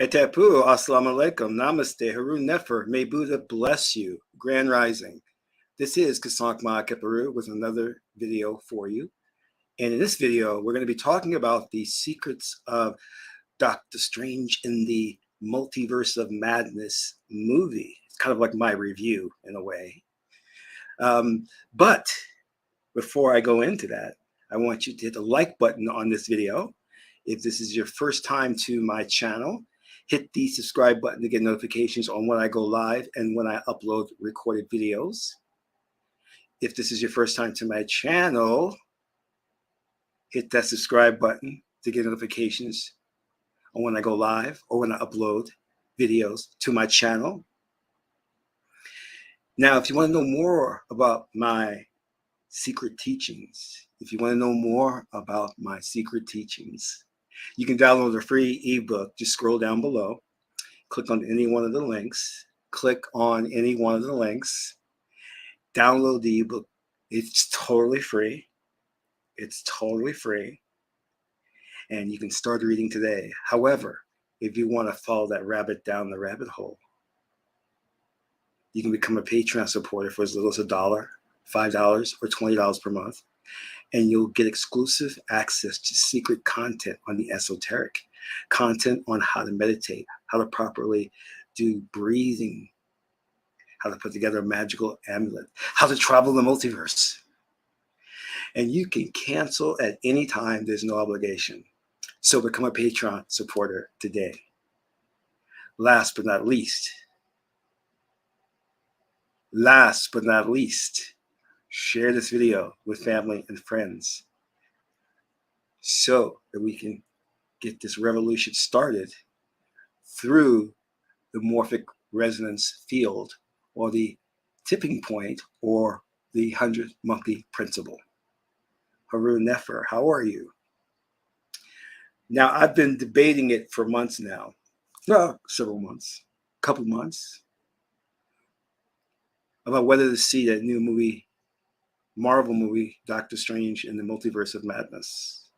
Etepu, Assalamu alaikum, Namaste, Harun Nefer, may Buddha bless you, Grand Rising. This is Qesankh Ma'akeperu with another video for you. And in this video, we're going to be talking about the secrets of Doctor Strange in the Multiverse of Madness movie. It's kind of like my review in a way. But before I go into that, I want you to hit the like button on this video. If this is your first time to my channel, hit the subscribe button to get notifications on when I go live and when I upload recorded videos. If this is your first time to my channel, hit that subscribe button to get notifications on when I go live or when I upload videos to my channel. Now, if you want to know more about my secret teachings, you can download a free ebook. Just scroll down below, click on any one of the links, download the ebook. It's totally free. And you can start reading today. However, if you want to follow that rabbit down the rabbit hole, you can become a Patreon supporter for as little as $1, $5, or $20 per month. And you'll get exclusive access to secret content on the esoteric, content on how to meditate, how to properly do breathing, how to put together a magical amulet, how to travel the multiverse. And you can cancel at any time. There's no obligation. So become a Patreon supporter today. Last but not least, share this video with family and friends so that we can get this revolution started through the morphic resonance field, or the tipping point, or the 100 monkey principle. Harun Nefer, how are you? Now, I've been debating it for months now. Well, several months, couple months, about whether to see that new movie, Marvel movie, Doctor Strange in the Multiverse of Madness.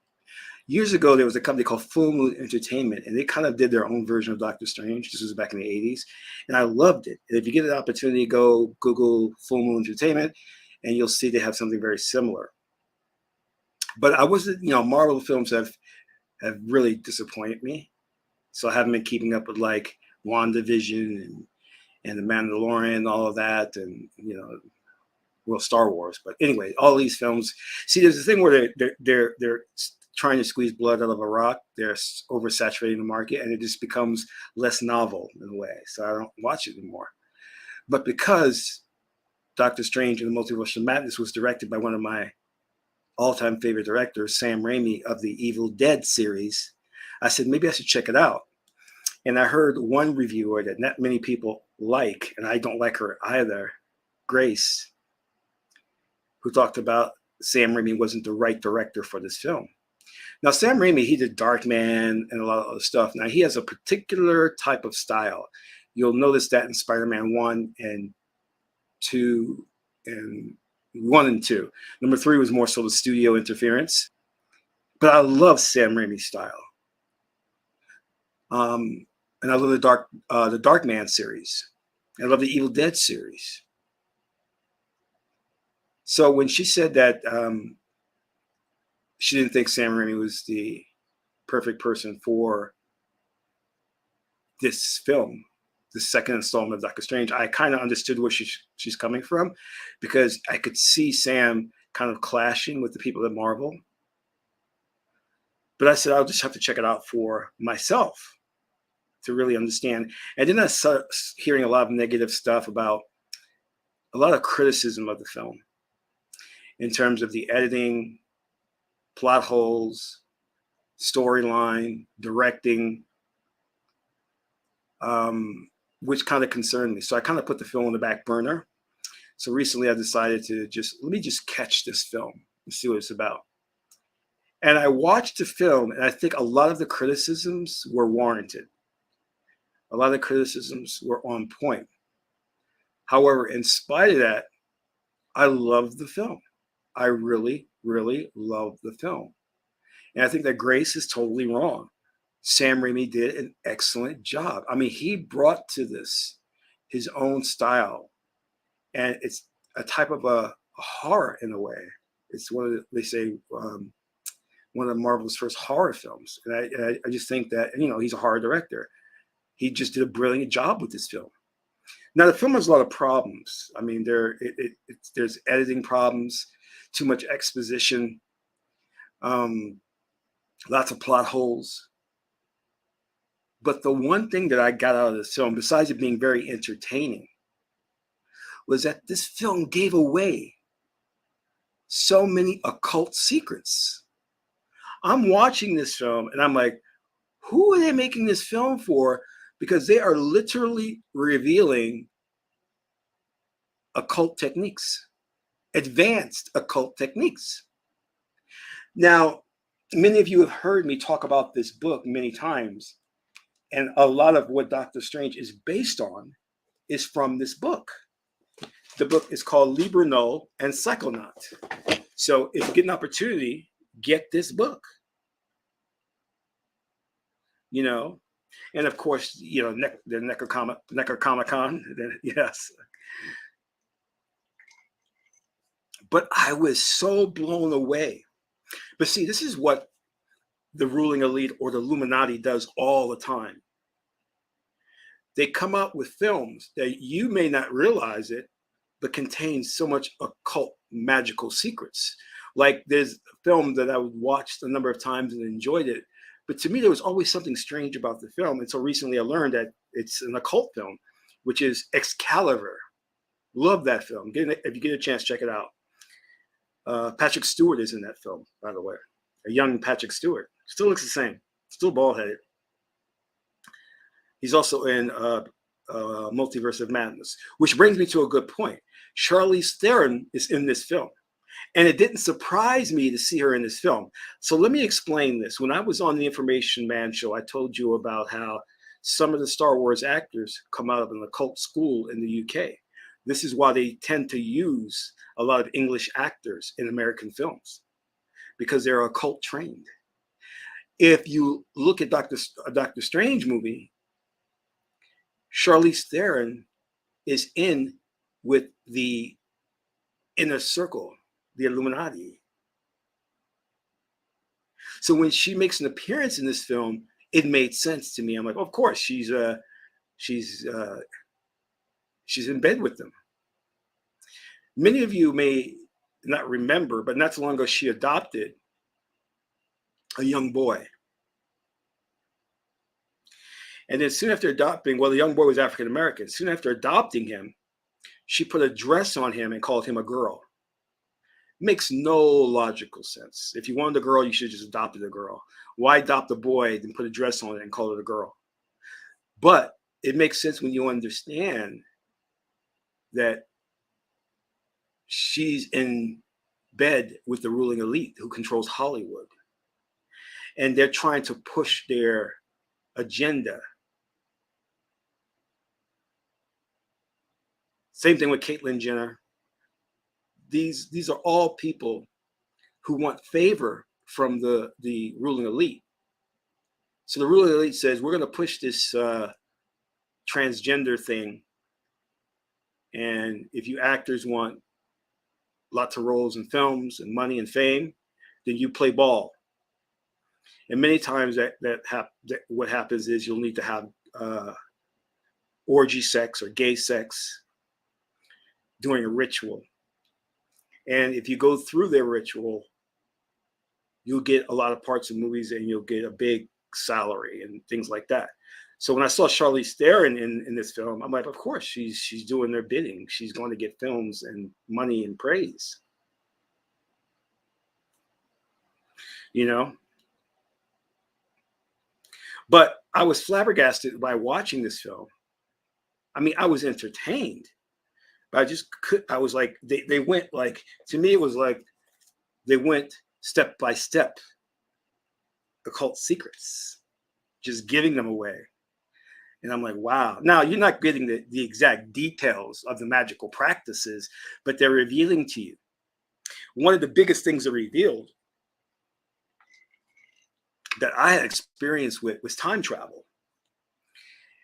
Years ago, there was a company called Full Moon Entertainment, and they kind of did their own version of Doctor Strange. This was back in the 80s, and I loved it. And if you get an opportunity, go Google Full Moon Entertainment, and you'll see they have something very similar. But I wasn't, Marvel films have really disappointed me. So I haven't been keeping up with like WandaVision and The Mandalorian, all of that, and Star Wars. But anyway, all these films. See, there's a thing where they're trying to squeeze blood out of a rock. They're oversaturating the market, and it just becomes less novel in a way. So I don't watch it anymore. But because Doctor Strange in the Multiverse of Madness was directed by one of my all-time favorite directors, Sam Raimi, of the Evil Dead series, I said maybe I should check it out. And I heard one reviewer that not many people like, and I don't like her either, Grace, who talked about Sam Raimi wasn't the right director for this film. Now, Sam Raimi, he did Darkman and a lot of other stuff. Now, he has a particular type of style. You'll notice that in Spider-Man 1 and 2 and 1 and 2. Number 3 was more so the studio interference. But I love Sam Raimi's style. And I love the Darkman series. I love the Evil Dead series. So when she said that she didn't think Sam Raimi was the perfect person for this film, the second installment of Doctor Strange, I kind of understood where she's coming from, because I could see Sam kind of clashing with the people at Marvel. But I said, I'll just have to check it out for myself to really understand. And then I started hearing a lot of negative stuff about a lot of criticism of the film in terms of the editing, plot holes, storyline, directing, which kind of concerned me. So I kind of put the film on the back burner. So recently I decided to let me just catch this film and see what it's about. And I watched the film, and I think a lot of the criticisms were warranted. A lot of the criticisms were on point. However, in spite of that, I loved the film. I really, really loved the film. And I think that Grace is totally wrong. Sam Raimi did an excellent job. I mean, he brought to this his own style, and it's a type of a horror in a way. It's one of they say one of Marvel's first horror films, and I just think that he's a horror director. He just did a brilliant job with this film. Now the film has a lot of problems. I mean, there's editing problems, too much exposition, lots of plot holes. But the one thing that I got out of this film, besides it being very entertaining, was that this film gave away so many occult secrets. I'm watching this film and I'm like, who are they making this film for? Because they are literally revealing occult techniques, advanced occult techniques. Now, many of you have heard me talk about this book many times, and a lot of what Doctor Strange is based on is from this book. The book is called Liber Null and Psychonaut. So if you get an opportunity, get this book. And of course, the Necronomicon, yes. But I was so blown away. But see, this is what the ruling elite or the Illuminati does all the time. They come out with films that you may not realize it, but contains so much occult magical secrets. Like there's a film that I would watched a number of times and enjoyed it, but to me there was always something strange about the film. And so recently I learned that it's an occult film, which is Excalibur. Love that film. If you get a chance, check it out. Patrick Stewart is in that film, by the way. A young Patrick Stewart. Still looks the same. Still bald-headed. He's also in Multiverse of Madness, which brings me to a good point. Charlize Theron is in this film, and it didn't surprise me to see her in this film. So let me explain this. When I was on the Information Man show, I told you about how some of the Star Wars actors come out of an occult school in the UK. This is why they tend to use a lot of English actors in American films, because they're occult trained. If you look at a Doctor Strange movie, Charlize Theron is in with the inner circle, the Illuminati. So when she makes an appearance in this film, it made sense to me. I'm like, of course, she's in bed with them. Many of you may not remember, but not too long ago, she adopted a young boy. And then soon after adopting, well, the young boy was African American. Soon after adopting him, she put a dress on him and called him a girl. Makes no logical sense. If you wanted a girl, you should have just adopted a girl. Why adopt a boy and put a dress on it and call it a girl? But it makes sense when you understand that she's in bed with the ruling elite who controls Hollywood. And they're trying to push their agenda. Same thing with Caitlyn Jenner. These are all people who want favor from the ruling elite. So the ruling elite says, we're going to push this transgender thing. And if you actors want lots of roles in films and money and fame, then you play ball. And many times what happens is you'll need to have orgy sex or gay sex during a ritual. And if you go through their ritual, you'll get a lot of parts of movies and you'll get a big salary and things like that. So when I saw Charlize Theron in this film, I'm like, of course, she's doing their bidding. She's going to get films and money and praise. But I was flabbergasted by watching this film. I mean, I was entertained, but I was like, they went like, to me, it was like they went step by step, occult secrets, just giving them away. And I'm like, wow. Now, you're not getting the exact details of the magical practices, but they're revealing to you. One of the biggest things they revealed that I had experience with was time travel.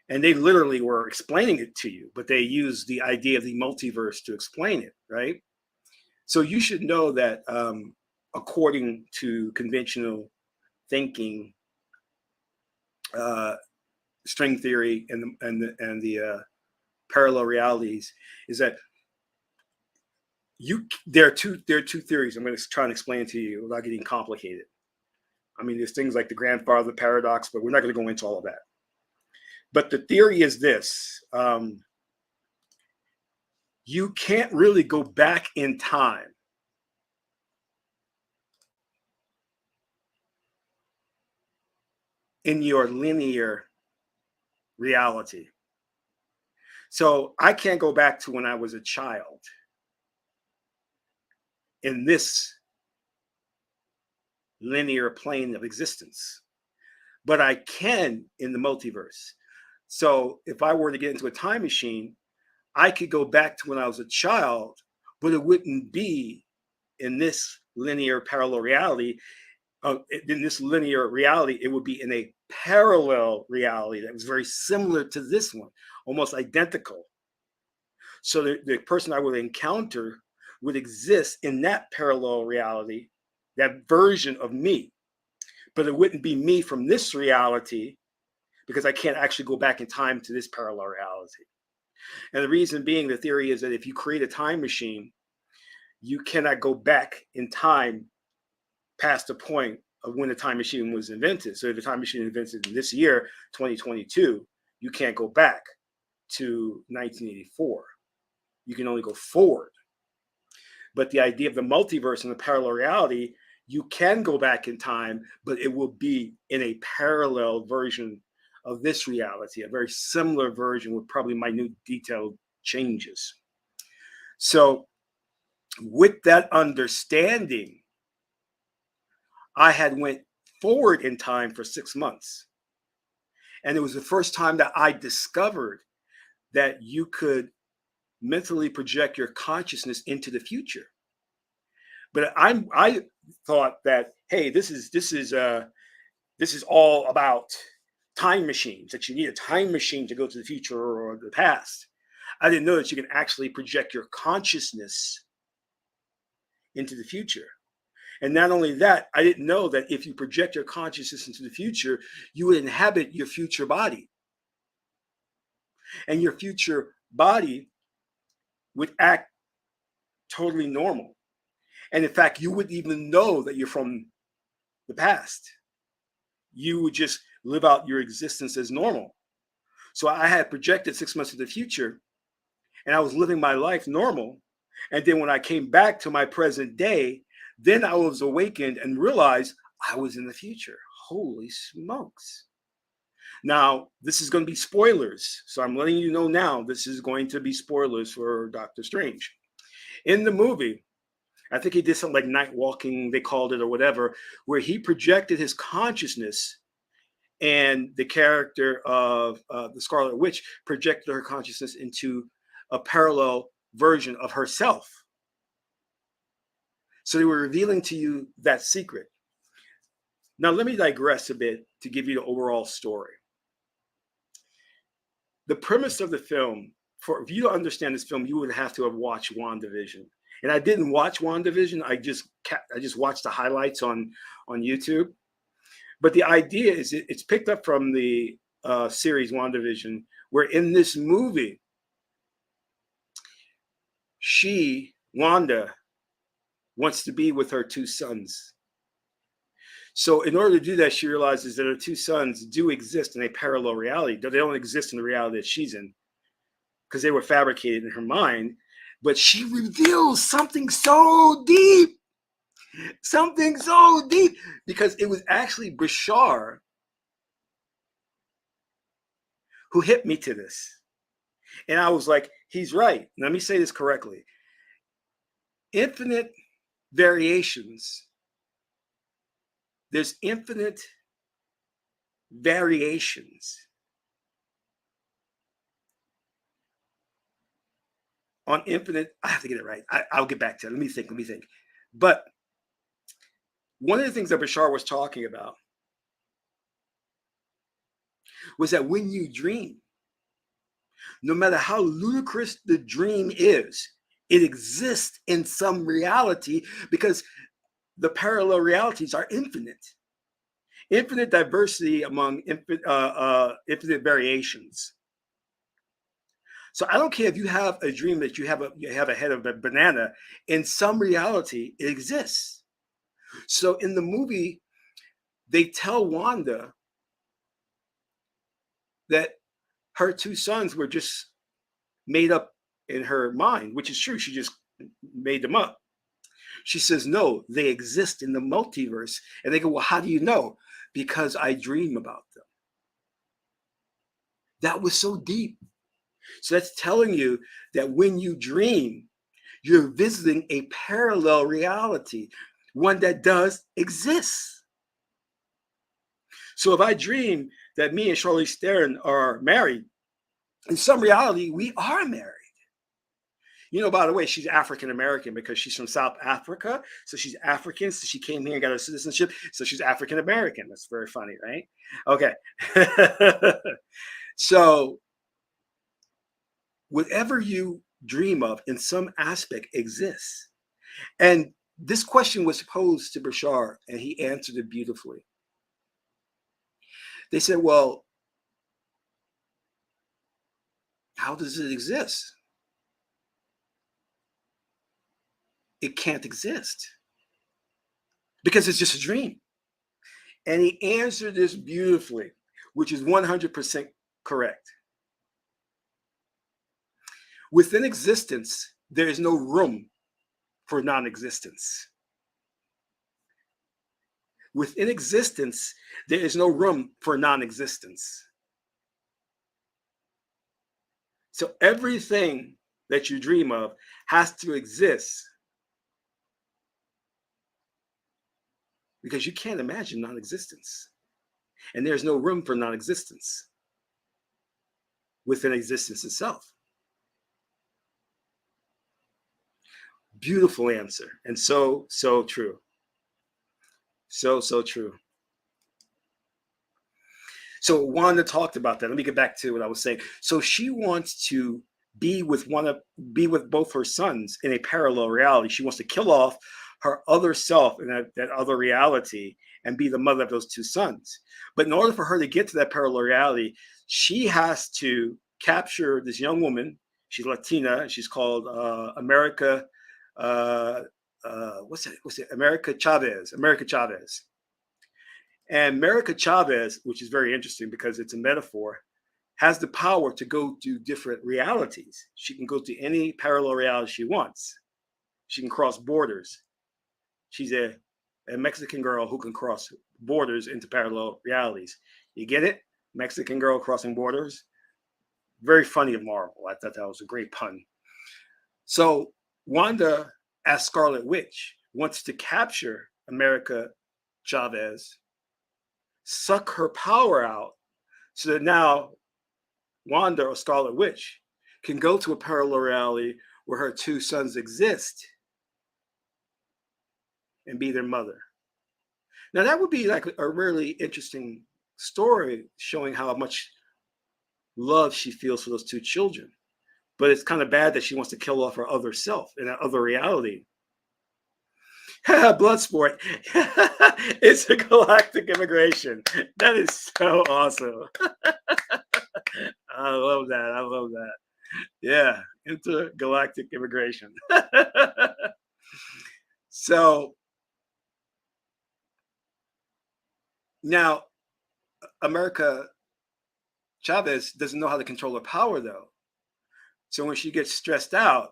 And they literally were explaining it to you, but they used the idea of the multiverse to explain it, right? So you should know that according to conventional thinking, string theory, and the parallel realities, is that there are two theories. I'm going to try and explain to you without getting complicated. I mean, there's things like the grandfather paradox, but we're not going to go into all of that. But the theory is this: you can't really go back in time in your linear reality. So I can't go back to when I was a child in this linear plane of existence, but I can in the multiverse. So if I were to get into a time machine, I could go back to when I was a child, but it wouldn't be in this linear parallel reality. In this linear reality, it would be in a parallel reality that was very similar to this one, almost identical. So the person I would encounter would exist in that parallel reality, that version of me, but it wouldn't be me from this reality because I can't actually go back in time to this parallel reality. And the reason being, the theory is that if you create a time machine, you cannot go back in time past the point of when the time machine was invented. So if the time machine was invented in this year, 2022, you can't go back to 1984. You can only go forward. But the idea of the multiverse and the parallel reality, you can go back in time, but it will be in a parallel version of this reality, a very similar version with probably minute detailed changes. So with that understanding, I had went forward in time for 6 months. And it was the first time that I discovered that you could mentally project your consciousness into the future. But I thought that, hey, this is all about time machines, that you need a time machine to go to the future or the past. I didn't know that you can actually project your consciousness into the future. And not only that, I didn't know that if you project your consciousness into the future, you would inhabit your future body. And your future body would act totally normal. And in fact, you wouldn't even know that you're from the past. You would just live out your existence as normal. So I had projected 6 months into the future, and I was living my life normal. And then when I came back to my present day, then I was awakened and realized I was in the future. Holy smokes. Now, this is going to be spoilers. So I'm letting you know now, this is going to be spoilers for Doctor Strange. In the movie, I think he did something like night walking, they called it, or whatever, where he projected his consciousness, and the character of the Scarlet Witch projected her consciousness into a parallel version of herself. So they were revealing to you that secret. Now, let me digress a bit to give you the overall story. The premise of the film, for you to understand this film, you would have to have watched WandaVision. And I didn't watch WandaVision. I just watched the highlights on YouTube. But the idea is it's picked up from the series WandaVision, where in this movie, Wanda, wants to be with her two sons. So in order to do that, she realizes that her two sons do exist in a parallel reality. They don't exist in the reality that she's in because they were fabricated in her mind. But she reveals something so deep, because it was actually Bashar who hit me to this. And I was like, he's right. Let me say this correctly. Infinite variations. There's infinite variations on infinite. I have to get it right. I'll get back to it. Let me think. But one of the things that Bashar was talking about was that when you dream, no matter how ludicrous the dream is, it exists in some reality because the parallel realities are infinite. Infinite diversity among infinite variations. So I don't care if you have a dream that you have a head of a banana. In some reality, it exists. So in the movie, they tell Wanda that her two sons were just made up in her mind, which is true. She just made them up. She says, no, they exist in the multiverse. And they go, well, how do you know? Because I dream about them. That was so deep. So that's telling you that when you dream, you're visiting a parallel reality, one that does exist. So if I dream that me and Charlize Theron are married, in some reality, we are married. You know, by the way, she's African American because she's from South Africa. So she's African. So she came here and got her citizenship. So she's African American. That's very funny, right? Okay. So whatever you dream of in some aspect exists. And this question was posed to Bashar, and he answered it beautifully. They said, well, how does it exist? It can't exist because it's just a dream. And he answered this beautifully, which is 100% correct. Within existence, there is no room for non-existence. Within existence, there is no room for non-existence. So everything that you dream of has to exist because you can't imagine non-existence. And there's no room for non-existence within existence itself. Beautiful answer. And so true. So true. So Wanda talked about that. Let me get back to what I was saying. So she wants to be with both her sons in a parallel reality. She wants to kill off her other self in that other reality and be the mother of those two sons. But in order for her to get to that parallel reality, she has to capture this young woman. She's Latina. She's called America. What's it? America Chavez. And America Chavez, which is very interesting because it's a metaphor, has the power to go to different realities. She can go to any parallel reality she wants. She can cross borders. She's a Mexican girl who can cross borders into parallel realities. You get it? Mexican girl crossing borders. Very funny of Marvel. I thought that was a great pun. So Wanda, as Scarlet Witch, wants to capture America Chavez, suck her power out so that now Wanda or Scarlet Witch can go to a parallel reality where her two sons exist and be their mother. Now that would be like a really interesting story showing how much love she feels for those two children. But it's kind of bad that she wants to kill off her other self in that other reality. Bloodsport. It's a galactic immigration. That is so awesome. I love that. Yeah, intergalactic immigration. So now America Chavez doesn't know how to control her power though. So when she gets stressed out,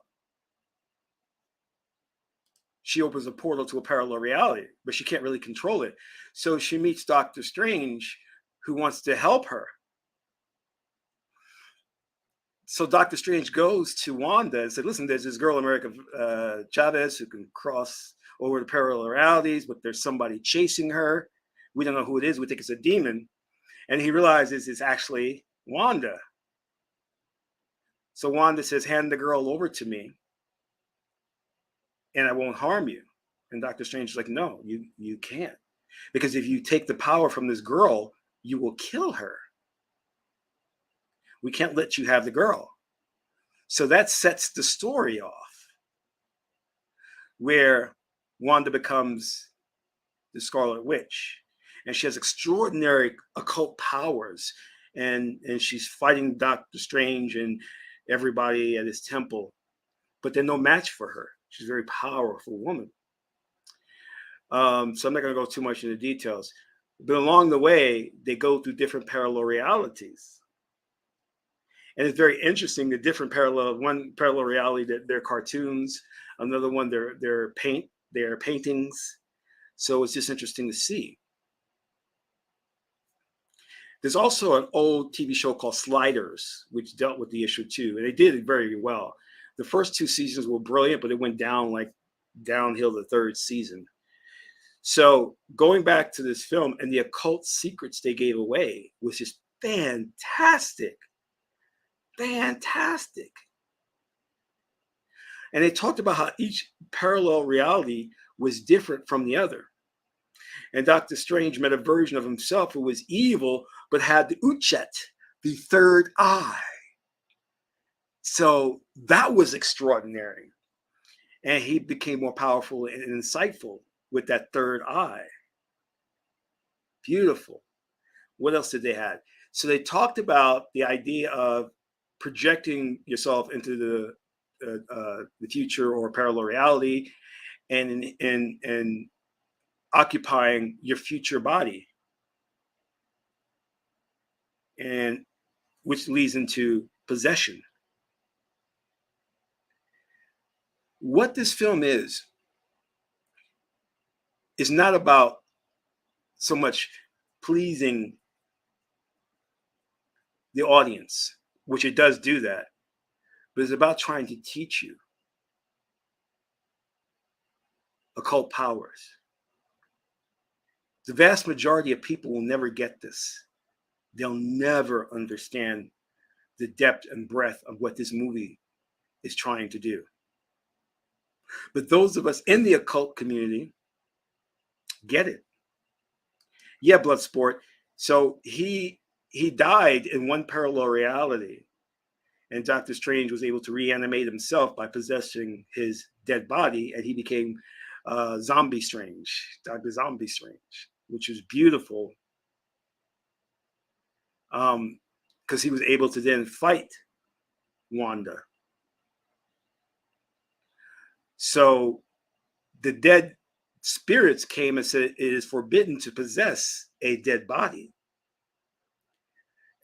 she opens a portal to a parallel reality, but she can't really control it. So she meets Doctor Strange, who wants to help her. So Doctor Strange goes to Wanda and said, listen, there's this girl, America Chavez, who can cross over the parallel realities, but there's somebody chasing her. We don't know who it is. We think it's a demon. And he realizes it's actually Wanda. So Wanda says, hand the girl over to me and I won't harm you. And Doctor Strange is like, no, you can't. Because if you take the power from this girl, you will kill her. We can't let you have the girl. So that sets the story off, where Wanda becomes the Scarlet Witch, and she has extraordinary occult powers, and she's fighting Doctor Strange and everybody at his temple, but they're no match for her. She's a very powerful woman. So I'm not going to go too much into details, but along the way, they go through different parallel realities. And it's very interesting, the different one parallel reality that they're cartoons, another one they're paintings. So it's just interesting to see. There's also an old TV show called Sliders, which dealt with the issue too, and they did it very well. The first 2 seasons were brilliant, but it went downhill the 3rd season. So going back to this film and the occult secrets they gave away was just fantastic. Fantastic. And they talked about how each parallel reality was different from the other. And Doctor Strange met a version of himself who was evil, but had the Uchet, the third eye. So that was extraordinary. And he became more powerful and insightful with that third eye. Beautiful. What else did they have? So they talked about the idea of projecting yourself into the future or parallel reality, and occupying your future body, and which leads into possession. What this film is not about so much pleasing the audience, which it does do that, but it's about trying to teach you occult powers. The vast majority of people will never get this. They'll never understand the depth and breadth of what this movie is trying to do. But those of us in the occult community get it. Yeah, Bloodsport. So he died in one parallel reality, and Doctor Strange was able to reanimate himself by possessing his dead body, and he became Zombie Strange, Dr. Zombie Strange, which was beautiful, because he was able to then fight Wanda. So the dead spirits came and said it is forbidden to possess a dead body,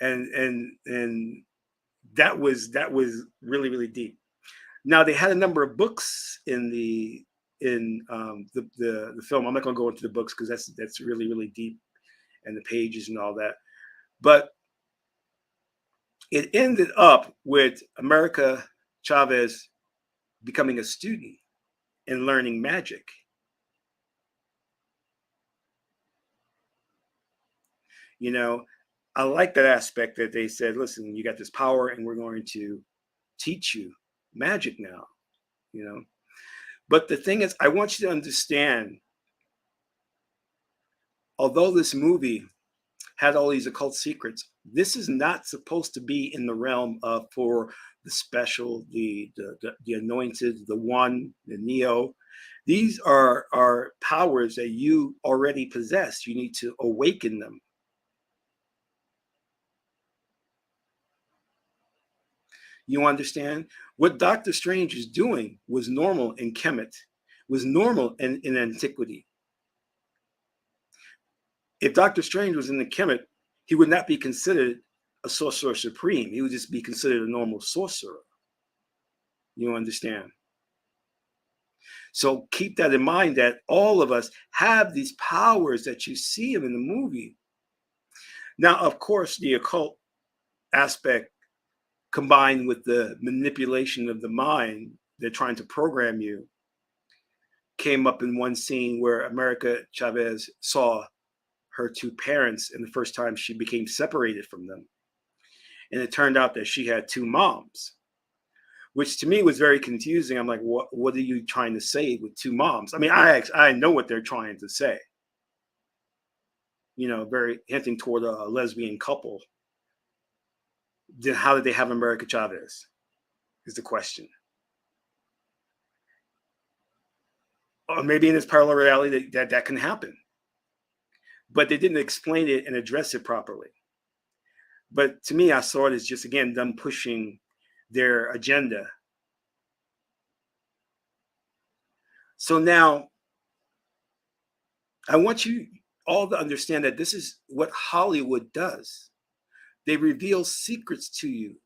and that was really, really deep. Now they had a number of books in the film. I'm not going to go into the books because that's really, really deep, and the pages and all that. But it ended up with America Chavez becoming a student and learning magic. You know, I like that aspect that they said, listen, you got this power and we're going to teach you magic now, you know. But the thing is, I want you to understand, although this movie had all these occult secrets, this is not supposed to be in the realm of for the special, the anointed, the one, the Neo. These are powers that you already possess. You need to awaken them. You understand? What Doctor Strange is doing was normal in Kemet, was normal in antiquity. If Doctor Strange was in the Kemet, he would not be considered a sorcerer supreme. He would just be considered a normal sorcerer. You understand? So keep that in mind, that all of us have these powers that you see them in the movie. Now, of course, the occult aspect combined with the manipulation of the mind, they're trying to program you, came up in one scene where America Chavez saw her 2 parents and the first time she became separated from them. And it turned out that she had 2 moms, which to me was very confusing. I'm like, what are you trying to say with 2 moms? I mean, I know what they're trying to say, you know, very hinting toward a lesbian couple. then how did they have America Chavez? Is the question. Or maybe in this parallel reality that can happen. But they didn't explain it and address it properly. But to me, I saw it as just, again, them pushing their agenda. So now, I want you all to understand that this is what Hollywood does. They reveal secrets to you.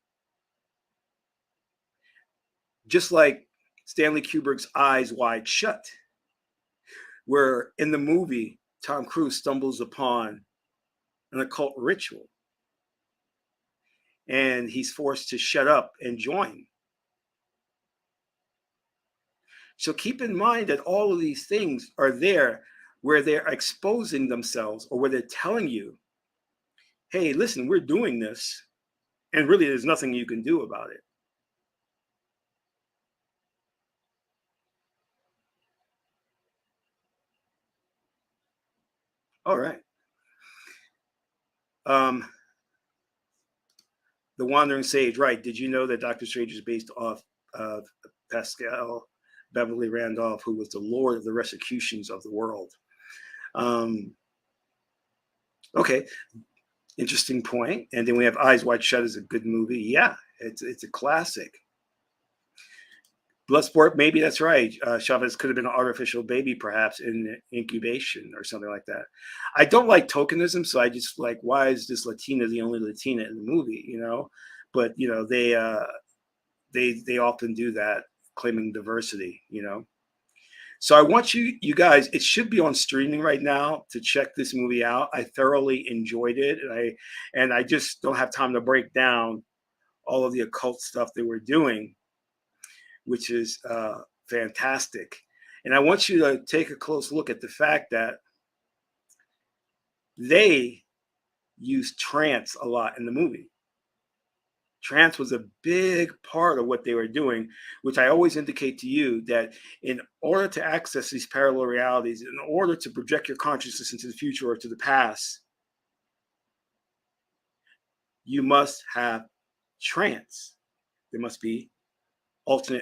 Just like Stanley Kubrick's Eyes Wide Shut, where in the movie, Tom Cruise stumbles upon an occult ritual and he's forced to shut up and join. So keep in mind that all of these things are there where they're exposing themselves, or where they're telling you, hey, listen, we're doing this, and really there's nothing you can do about it. All right. The Wandering Sage, right. Did you know that Doctor Strange is based off of Pascal Beverly Randolph, who was the Lord of the Executions of the world? Okay, interesting point. And then we have Eyes Wide Shut is a good movie. Yeah, it's a classic. Bloodsport, maybe that's right. Chavez could have been an artificial baby, perhaps in incubation or something like that. I don't like tokenism, so I just like, why is this Latina the only Latina in the movie? You know, but you know they often do that, claiming diversity. You know, so I want you guys. It should be on streaming right now to check this movie out. I thoroughly enjoyed it, and I just don't have time to break down all of the occult stuff they were doing, which is fantastic. And I want you to take a close look at the fact that they used trance a lot in the movie. Trance was a big part of what they were doing, which I always indicate to you that in order to access these parallel realities, in order to project your consciousness into the future or to the past, you must have trance. There must be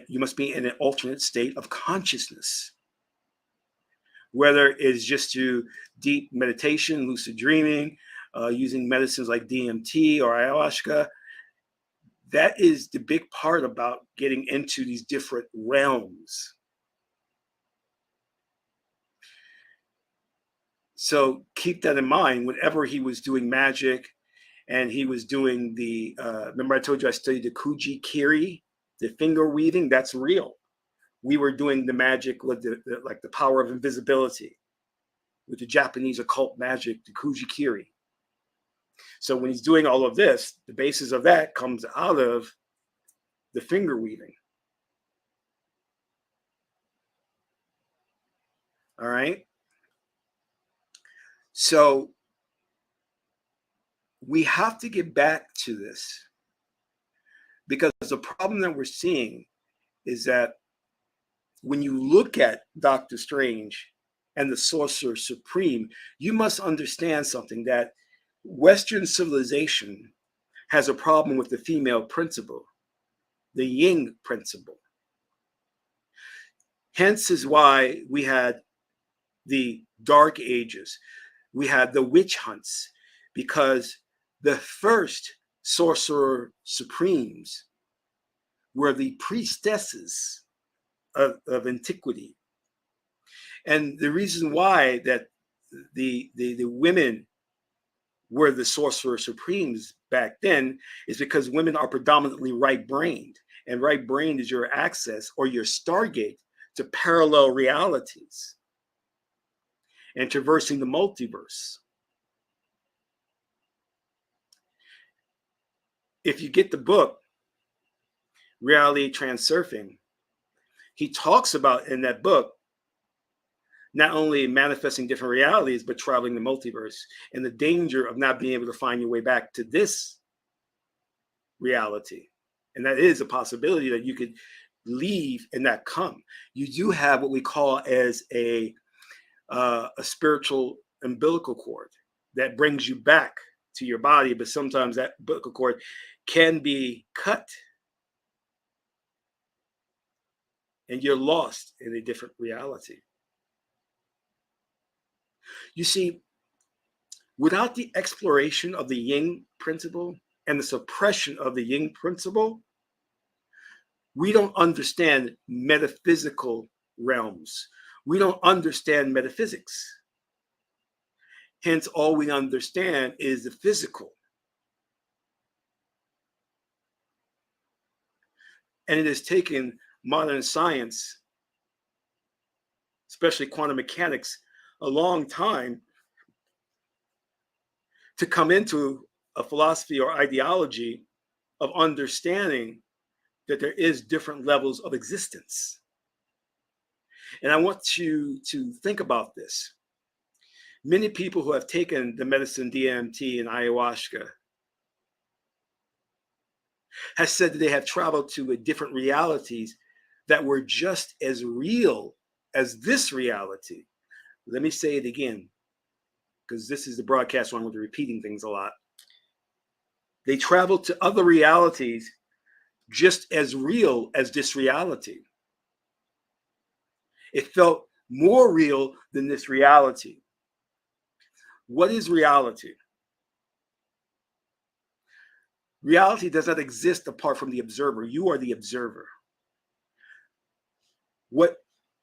you must be in an alternate state of consciousness. Whether it's just through deep meditation, lucid dreaming, using medicines like DMT or ayahuasca, that is the big part about getting into these different realms. So keep that in mind whenever he was doing magic and he was doing the, remember I told you I studied the Kujikiri, the finger weaving, that's real. We were doing the magic with like the power of invisibility, with the Japanese occult magic, the Kujikiri. So when he's doing all of this, the basis of that comes out of the finger weaving. All right. So we have to get back to this, because the problem that we're seeing is that when you look at Doctor Strange and the Sorcerer Supreme, you must understand something, that Western civilization has a problem with the female principle, the Yin principle. Hence is why we had the Dark Ages, we had the witch hunts, because the first Sorcerer Supremes were the priestesses of antiquity. And the reason why that the women were the Sorcerer Supremes back then is because women are predominantly right-brained, and right-brained is your access or your stargate to parallel realities and traversing the multiverse. If you get the book, Reality Transurfing, he talks about in that book not only manifesting different realities, but traveling the multiverse and the danger of not being able to find your way back to this reality. And that is a possibility that you could leave and not come. You do have what we call as a spiritual umbilical cord that brings you back to your body, but sometimes that umbilical cord can be cut and you're lost in a different reality. You see, without the exploration of the yin principle and the suppression of the yin principle, we don't understand metaphysical realms. We don't understand metaphysics. Hence, all we understand is the physical. And it has taken modern science, especially quantum mechanics, a long time to come into a philosophy or ideology of understanding that there is different levels of existence. And I want you to think about this. Many people who have taken the medicine DMT and ayahuasca have said that they have traveled to different realities that were just as real as this reality. Let me say it again, because this is the broadcast where I'm going to be repeating things a lot. They traveled to other realities just as real as this reality. It felt more real than this reality. What is reality? Reality does not exist apart from the observer. You are the observer. What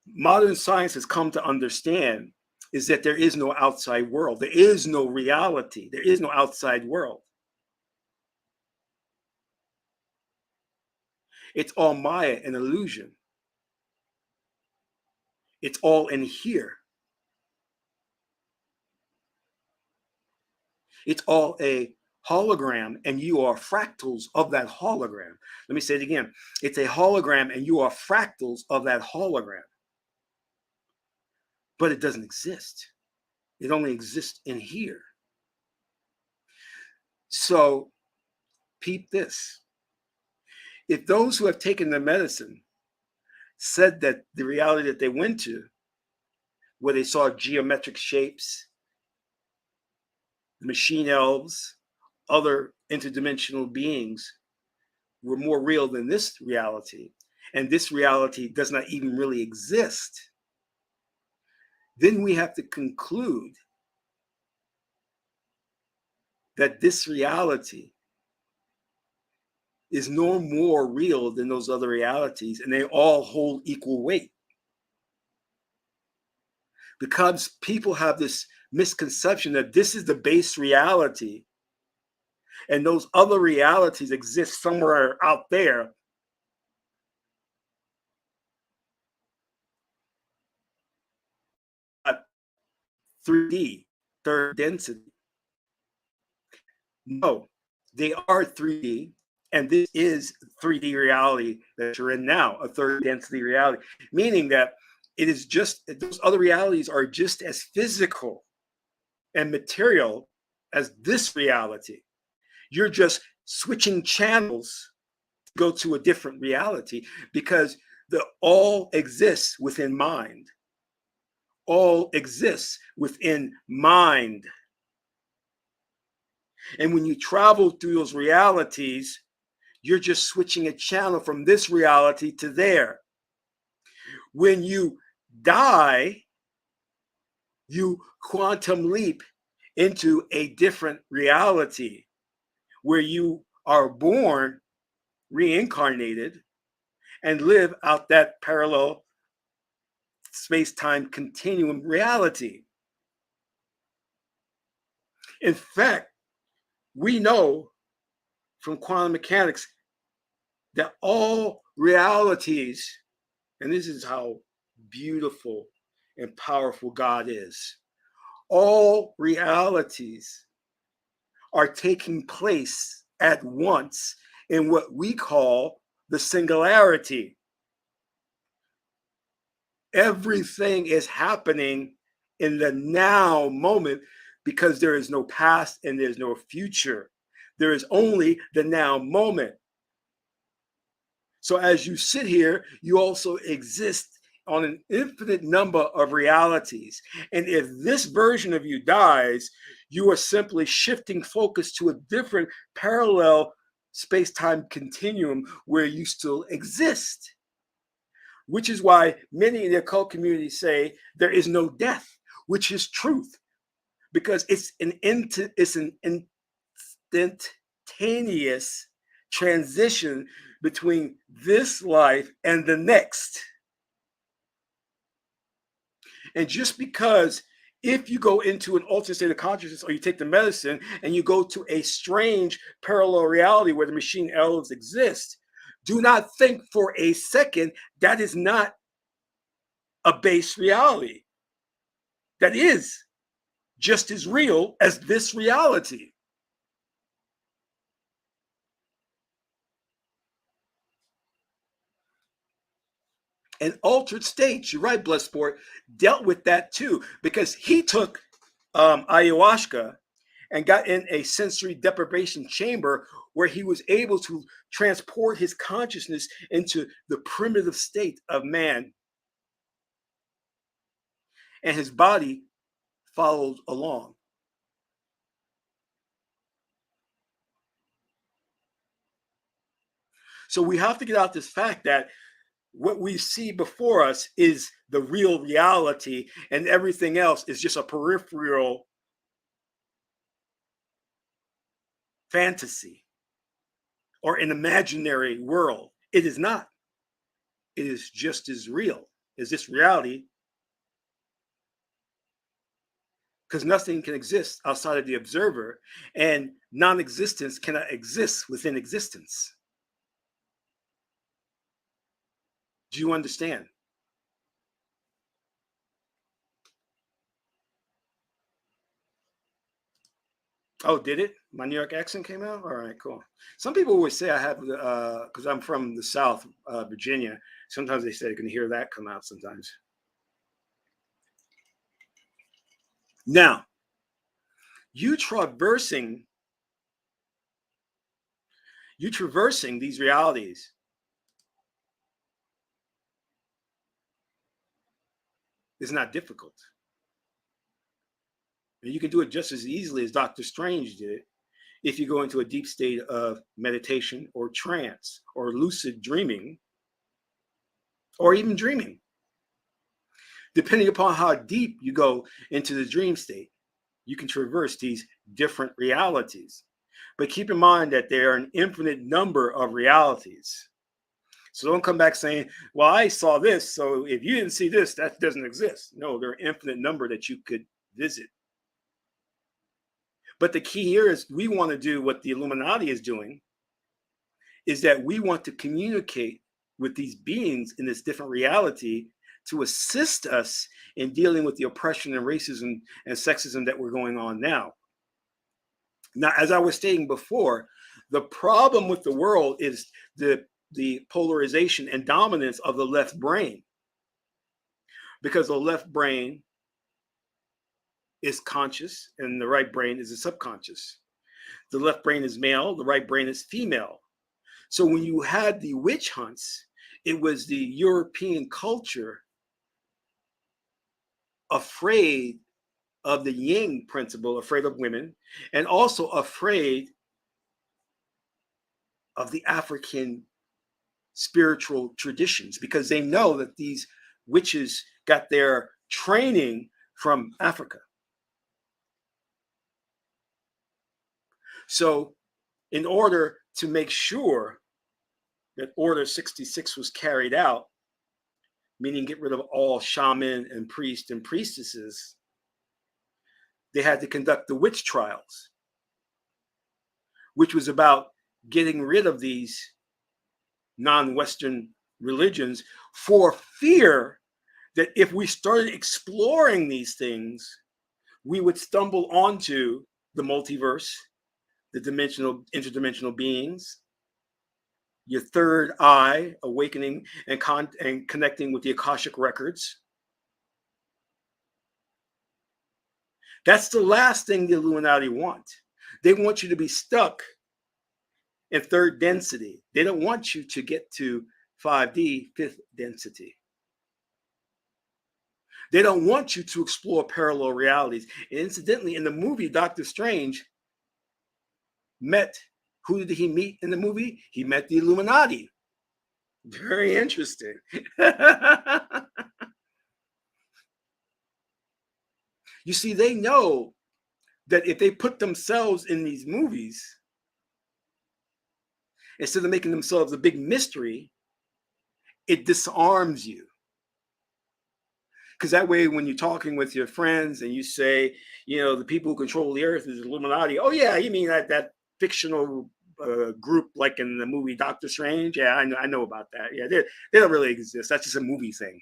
modern science has come to understand is that there is no outside world. There is no reality. There is no outside world. It's all Maya, an illusion. It's all in here. It's all a hologram, and you are fractals of that hologram. Let me say it again. It's a hologram, and you are fractals of that hologram. But it doesn't exist. It only exists in here. So, peep this. If those who have taken the medicine said that the reality that they went to, where they saw geometric shapes, machine elves, other interdimensional beings, were more real than this reality, and this reality does not even really exist, then we have to conclude that this reality is no more real than those other realities, and they all hold equal weight. Because people have this misconception that this is the base reality, and those other realities exist somewhere out there. At 3D, third density. No, they are 3D, and this is 3D reality that you're in now, a third density reality, meaning that it is just, those other realities are just as physical and material as this reality. You're just switching channels to go to a different reality, because the all exists within mind. All exists within mind. And when you travel through those realities, you're just switching a channel from this reality to there. When you die, you quantum leap into a different reality where you are born, reincarnated, and live out that parallel space-time continuum reality. In fact, we know from quantum mechanics that all realities, and this is how beautiful and powerful God is, all realities are taking place at once in what we call the singularity. Everything is happening in the now moment, because there is no past and there's no future. There is only the now moment. So as you sit here, you also exist on an infinite number of realities. And if this version of you dies, you are simply shifting focus to a different parallel space-time continuum where you still exist. Which is why many in the occult community say there is no death, which is truth, because it's an instantaneous transition between this life and the next. And just because if you go into an alternate state of consciousness or you take the medicine and you go to a strange parallel reality where the machine elves exist, do not think for a second that is not a base reality. That is just as real as this reality. And altered states, you're right, Bloodsport, dealt with that too, because he took ayahuasca and got in a sensory deprivation chamber where he was able to transport his consciousness into the primitive state of man. And his body followed along. So we have to get out this fact that what we see before us is the real reality, and everything else is just a peripheral fantasy or an imaginary world. It is not. It is just as real as this reality, because nothing can exist outside of the observer, and non-existence cannot exist within existence. Do you understand? Oh, did it? My New York accent came out? All right, cool. Some people always say I have, because I'm from the South, Virginia. Sometimes they say they can hear that come out sometimes. Now, you traversing these realities is not difficult. And you can do it just as easily as Dr. Strange did if you go into a deep state of meditation or trance or lucid dreaming or even dreaming. Depending upon how deep you go into the dream state, you can traverse these different realities. But keep in mind that there are an infinite number of realities. So don't come back saying, well, I saw this, so if you didn't see this, that doesn't exist. No, there are an infinite number that you could visit. But the key here is we want to do what the Illuminati is doing, is that we want to communicate with these beings in this different reality to assist us in dealing with the oppression and racism and sexism that we're going on now. Now, as I was stating before, the problem with the world is the polarization and dominance of the left brain, because the left brain is conscious and the right brain is the subconscious. The left brain is male, the right brain is female. So when you had the witch hunts, it was the European culture afraid of the yin principle, afraid of women, and also afraid of the African spiritual traditions, because they know that these witches got their training from Africa. So in order to make sure that Order 66 was carried out, meaning get rid of all shaman and priests and priestesses, they had to conduct the witch trials, which was about getting rid of these non-Western religions, for fear that if we started exploring these things, we would stumble onto the multiverse, the interdimensional beings, your third eye awakening and connecting with the Akashic records. That's the last thing the Illuminati want. They want you to be stuck in third density. They don't want you to get to 5D, fifth density. They don't want you to explore parallel realities. And incidentally, in the movie, Doctor Strange met, who did he meet in the movie? He met the Illuminati. Very interesting. You see, they know that if they put themselves in these movies, instead of making themselves a big mystery, it disarms you. Because that way, when you're talking with your friends and you say, the people who control the earth is Illuminati. Oh, yeah, you mean that fictional group like in the movie Doctor Strange? Yeah, I know about that. Yeah, they don't really exist. That's just a movie thing.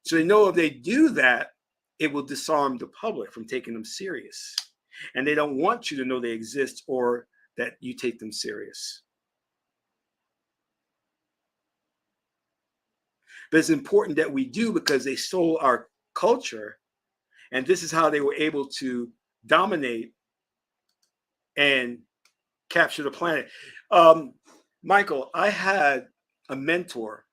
So they know if they do that, it will disarm the public from taking them serious. And they don't want you to know they exist or that you take them serious. But it's important that we do, because they stole our culture. And this is how they were able to dominate and capture the planet. Michael, I had a mentor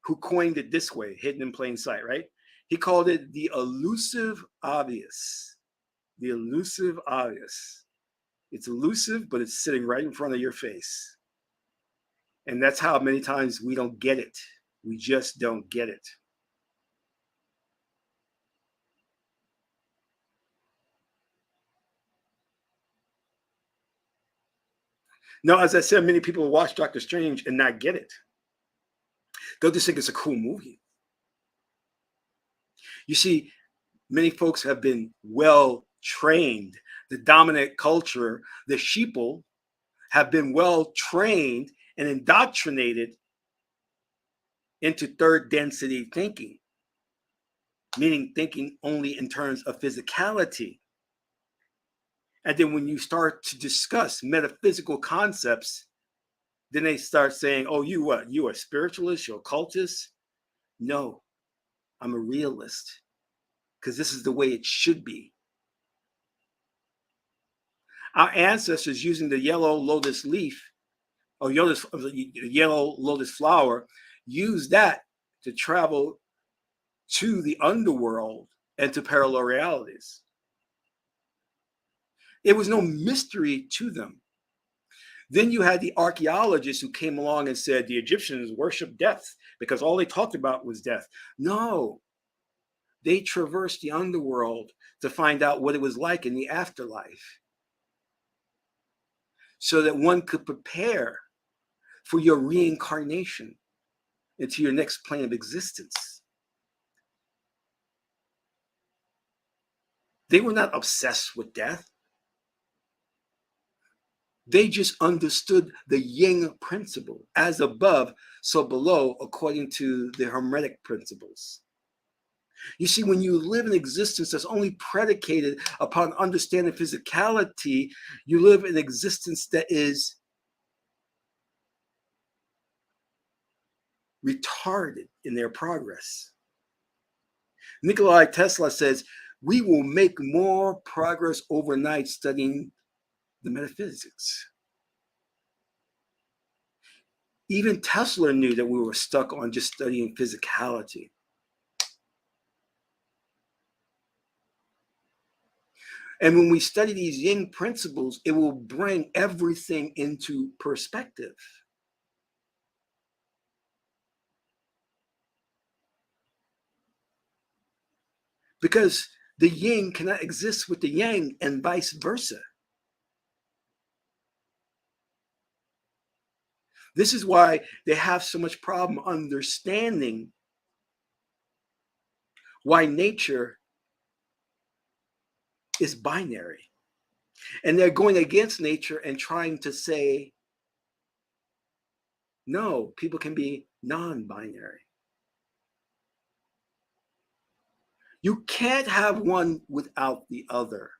who coined it this way, hidden in plain sight, right? He called it the elusive obvious. The elusive obvious. It's elusive, but it's sitting right in front of your face. And that's how many times we don't get it. We just don't get it. Now, as I said, many people watch Doctor Strange and not get it. They'll just think it's a cool movie. You see, many folks have been well trained. The dominant culture, the sheeple, have been well trained and indoctrinated into third density thinking, meaning thinking only in terms of physicality. And then when you start to discuss metaphysical concepts, then they start saying, oh, you what? You a spiritualist? You're occultist? No, I'm a realist, because this is the way it should be. Our ancestors, using the yellow lotus leaf or yellow lotus flower, used that to travel to the underworld and to parallel realities. It was no mystery to them. Then you had the archaeologists who came along and said the Egyptians worshiped death because all they talked about was death. No, they traversed the underworld to find out what it was like in the afterlife, so that one could prepare for your reincarnation into your next plane of existence. They were not obsessed with death. They just understood the yin principle, as above, so below, according to the Hermetic principles. You see, when you live an existence that's only predicated upon understanding physicality, you live an existence that is retarded in their progress. Nikola Tesla says, we will make more progress overnight studying the metaphysics. Even Tesla knew that we were stuck on just studying physicality. And when we study these yin principles, it will bring everything into perspective. Because the yin cannot exist with the yang and vice versa. This is why they have so much problem understanding why nature is binary. And they're going against nature and trying to say, no, people can be non-binary. You can't have one without the other.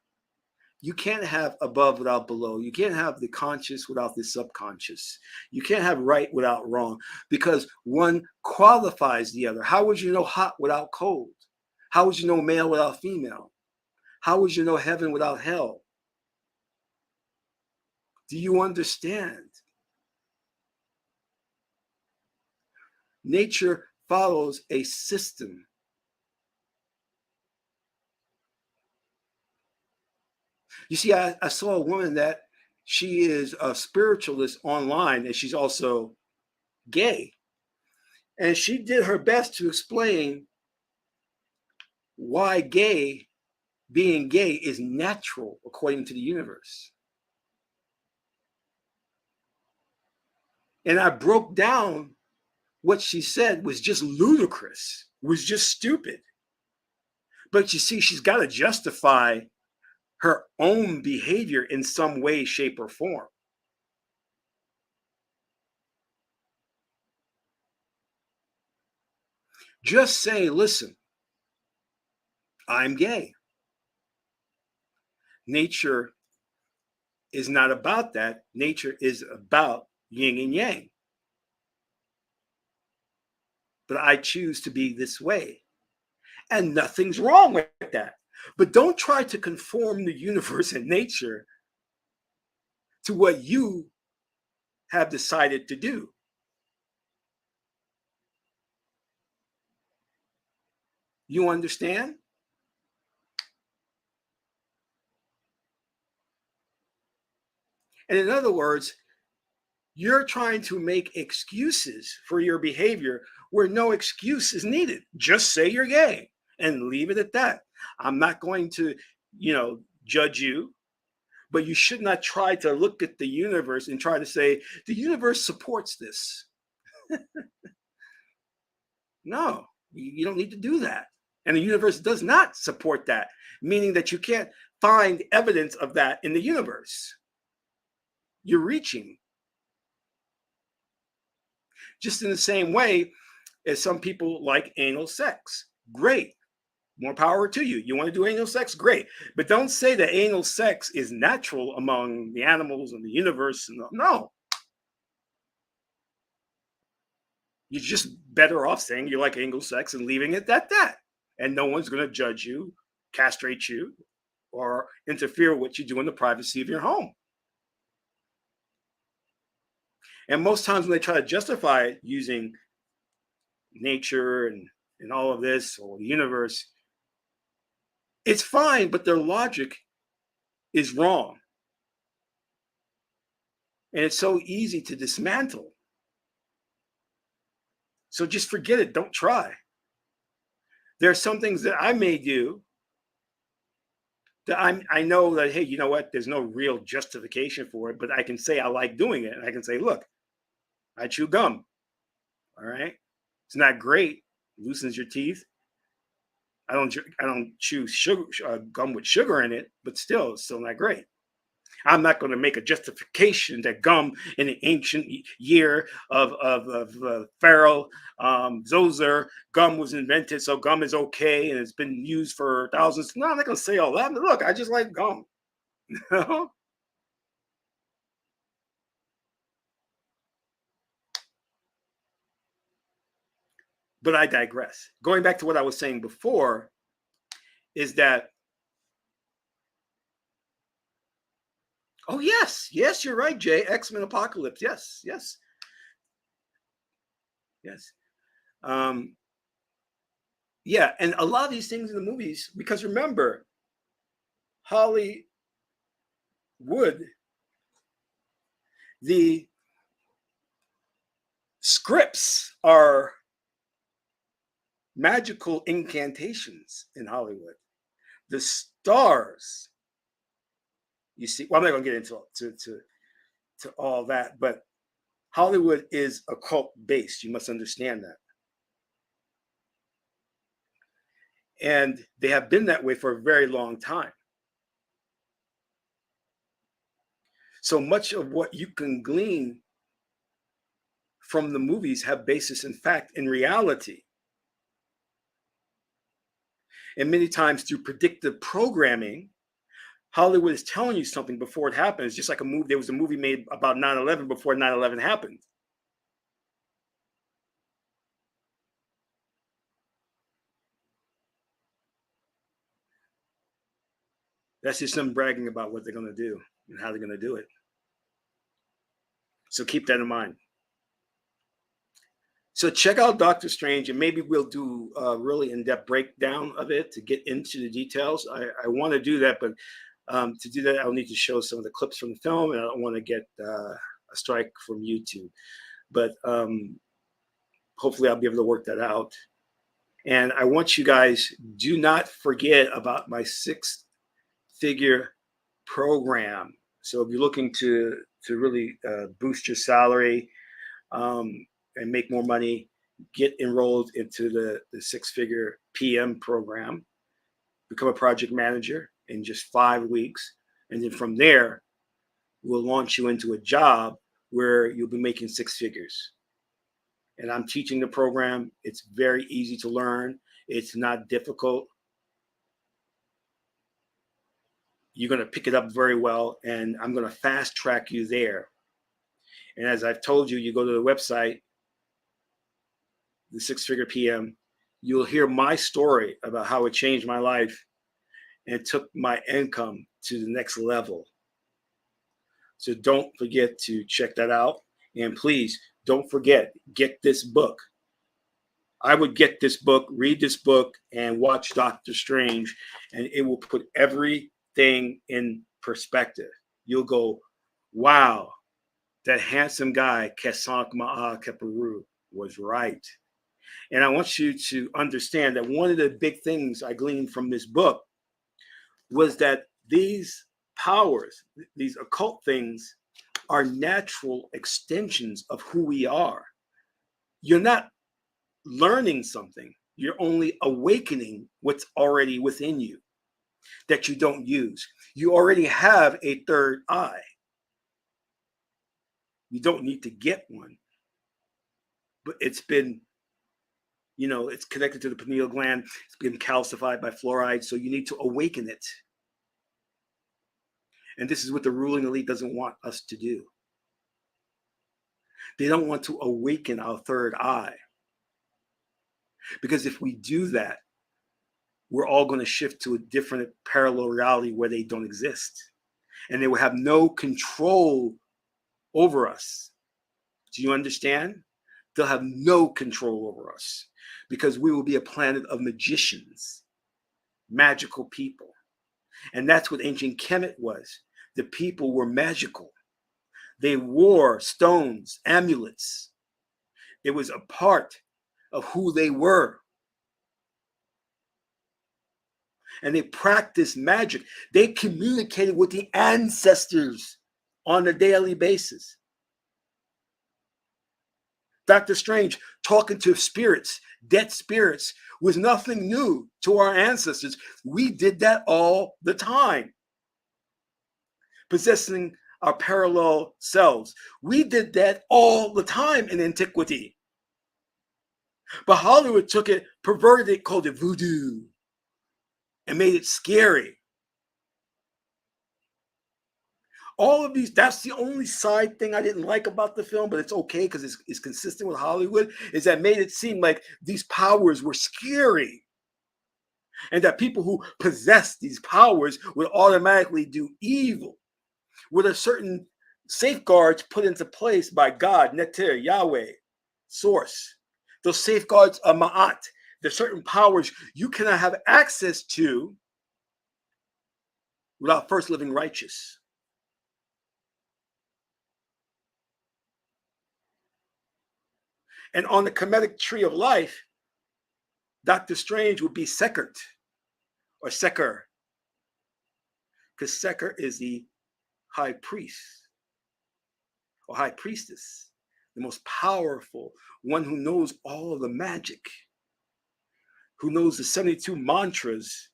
You can't have above without below. You can't have the conscious without the subconscious. You can't have right without wrong, because one qualifies the other. How would you know hot without cold? How would you know male without female? How would you know heaven without hell? Do you understand? Nature follows a system. You see, I saw a woman that she is a spiritualist online, and she's also gay. And she did her best to explain why being gay is natural according to the universe. And I broke down what she said was just ludicrous, was just stupid. But you see, she's got to justify her own behavior in some way, shape, or form. Just say, listen, I'm gay. Nature is not about that. Nature is about yin and yang. But I choose to be this way. And nothing's wrong with that. But don't try to conform the universe and nature to what you have decided to do. You understand? And in other words, you're trying to make excuses for your behavior where no excuse is needed. Just say you're gay and leave it at that. I'm not going to, judge you, but you should not try to look at the universe and try to say, the universe supports this. No, you don't need to do that. And the universe does not support that, meaning that you can't find evidence of that in the universe. You're reaching. Just in the same way as some people like anal sex. Great. More power to you. You want to do anal sex? Great. But don't say that anal sex is natural among the animals and the universe. No. You're just better off saying you like anal sex and leaving it at that. And no one's going to judge you, castrate you, or interfere with what you do in the privacy of your home. And most times when they try to justify it using nature and all of this or the universe, it's fine, but their logic is wrong. And it's so easy to dismantle. So just forget it. Don't try. There are some things that I may do that I know that, hey, you know what? There's no real justification for it, but I can say I like doing it. And I can say, look, I chew gum. All right. It's not great. It loosens your teeth. I don't chew gum with sugar in it, but still, it's still not great. I'm not going to make a justification that gum in the ancient year of Pharaoh Zoser, gum was invented, so gum is okay and it's been used for thousands. No, I'm not going to say all that. Look, I just like gum. But I digress. Going back to what I was saying before, is that, oh, yes, you're right, Jay. X-Men Apocalypse. Yes. Yeah, and a lot of these things in the movies, because remember, Hollywood, the scripts are magical incantations in Hollywood. The stars, you see, well, I'm not going to get into to all that, but Hollywood is occult based. You must understand that. And they have been that way for a very long time. So much of what you can glean from the movies have basis in fact in reality. And many times through predictive programming, Hollywood is telling you something before it happens, just like a movie. There was a movie made about 9/11 before 9/11 happened. That's just them bragging about what they're going to do and how they're going to do it. So keep that in mind. So check out Doctor Strange, and maybe we'll do a really in-depth breakdown of it to get into the details. I want to do that, but To do that, I'll need to show some of the clips from the film, and I don't want to get a strike from YouTube. But hopefully I'll be able to work that out. And I want you guys, do not forget about my 6-figure program. So if you're looking to really boost your salary and make more money, get enrolled into the 6-figure PM program, become a project manager in just 5 weeks. And then from there, we'll launch you into a job where you'll be making 6 figures. And I'm teaching the program. It's very easy to learn. It's not difficult. You're going to pick it up very well, and I'm going to fast track you there. And as I've told you, you go to the website, the 6-figure PM, you'll hear my story about how it changed my life and took my income to the next level. So don't forget to check that out. And please don't forget, get this book. I would get this book, read this book, and watch Doctor Strange, and it will put everything in perspective. You'll go, wow, that handsome guy, Qesankh Keperu, was right. And I want you to understand that one of the big things I gleaned from this book was that these powers, these occult things, are natural extensions of who we are. You're not learning something. You're only awakening what's already within you that you don't use. You already have a third eye. You don't need to get one. But it's been, it's connected to the pineal gland. It's been calcified by fluoride. So you need to awaken it. And this is what the ruling elite doesn't want us to do. They don't want to awaken our third eye. Because if we do that, we're all going to shift to a different parallel reality where they don't exist. And they will have no control over us. Do you understand? They'll have no control over us because we will be a planet of magicians, magical people. And that's what ancient Kemet was. The people were magical. They wore stones, amulets. It was a part of who they were. And they practiced magic. They communicated with the ancestors on a daily basis. Dr. Strange talking to spirits, dead spirits, was nothing new to our ancestors. We did that all the time. Possessing our parallel selves. We did that all the time in antiquity. But Hollywood took it, perverted it, called it voodoo, and made it scary. All of these, that's the only side thing I didn't like about the film, but it's okay because it's consistent with Hollywood, is that made it seem like these powers were scary. And that people who possess these powers would automatically do evil. With a certain safeguards put into place by God, Neter, Yahweh, Source. Those safeguards are Ma'at. There's certain powers you cannot have access to without first living righteous. And on the Kemetic tree of life, Dr. Strange would be Sekert or Seker, because Seker is the high priest or high priestess, the most powerful, one who knows all of the magic, who knows the 72 mantras.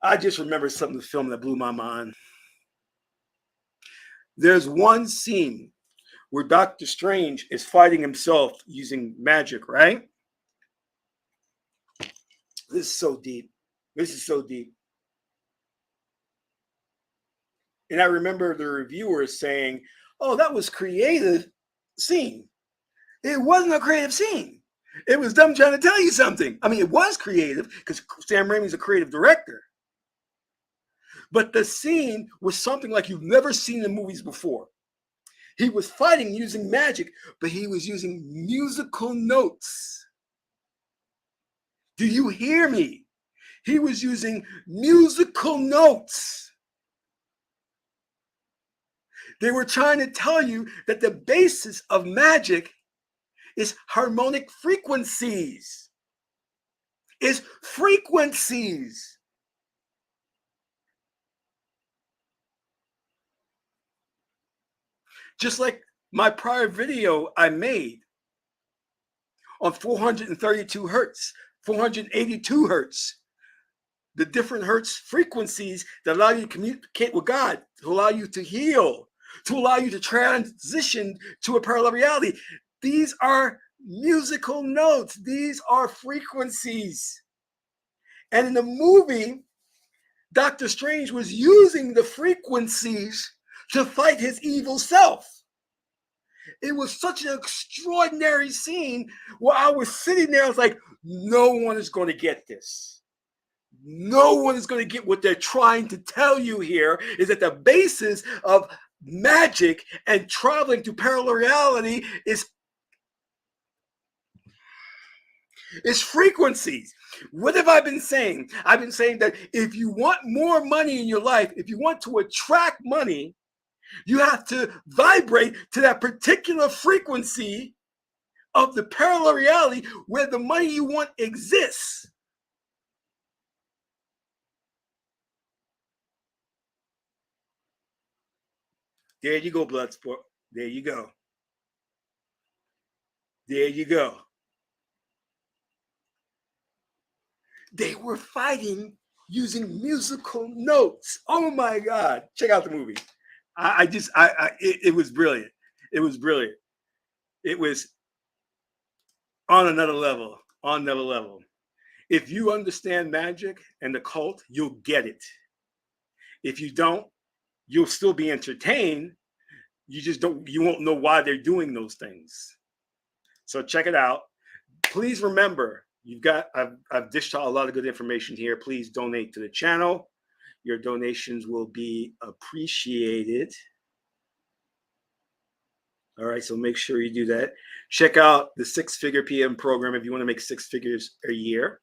I just remember something in the film that blew my mind. There's one scene where Dr. Strange is fighting himself using magic, right? This is so deep. This is so deep. And I remember the reviewers saying, oh, that was creative scene. It wasn't a creative scene. It was them trying to tell you something. I mean, it was creative because Sam Raimi's a creative director. But the scene was something like you've never seen in movies before. He was fighting using magic, but he was using musical notes. Do you hear me? He was using musical notes. They were trying to tell you that the basis of magic is harmonic frequencies. Is frequencies. Just like my prior video I made on 432 hertz, 482 hertz, the different hertz frequencies that allow you to communicate with God, to allow you to heal, to allow you to transition to a parallel reality. These are musical notes. These are frequencies. And in the movie, Doctor Strange was using the frequencies to fight his evil self. It was such an extraordinary scene where I was sitting there. I was like, no one is going to get this. No one is going to get what they're trying to tell you here is that the basis of magic and traveling to parallel reality is frequencies. What have I been saying? I've been saying that if you want more money in your life, if you want to attract money, you have to vibrate to that particular frequency of the parallel reality where the money you want exists. There you go, Bloodsport. There you go. There you go. They were fighting using musical notes. Oh my God. Check out the movie. It was brilliant. It was brilliant. It was on another level, on another level. If you understand magic and the occult, you'll get it. If you don't, you'll still be entertained. You won't know why they're doing those things. So check it out. Please remember, I've dished out a lot of good information here. Please donate to the channel. Your donations will be appreciated. All right, so make sure you do that. Check out the 6-Figure PM program if you want to make 6 figures a year.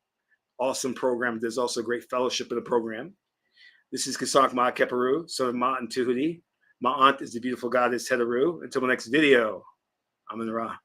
Awesome program. There's also great fellowship in the program. This is Qesankh Ma Keperu, son of Ma and Tuhudi. My aunt is the beautiful goddess Heteru. Until the next video, I'm in the Ra.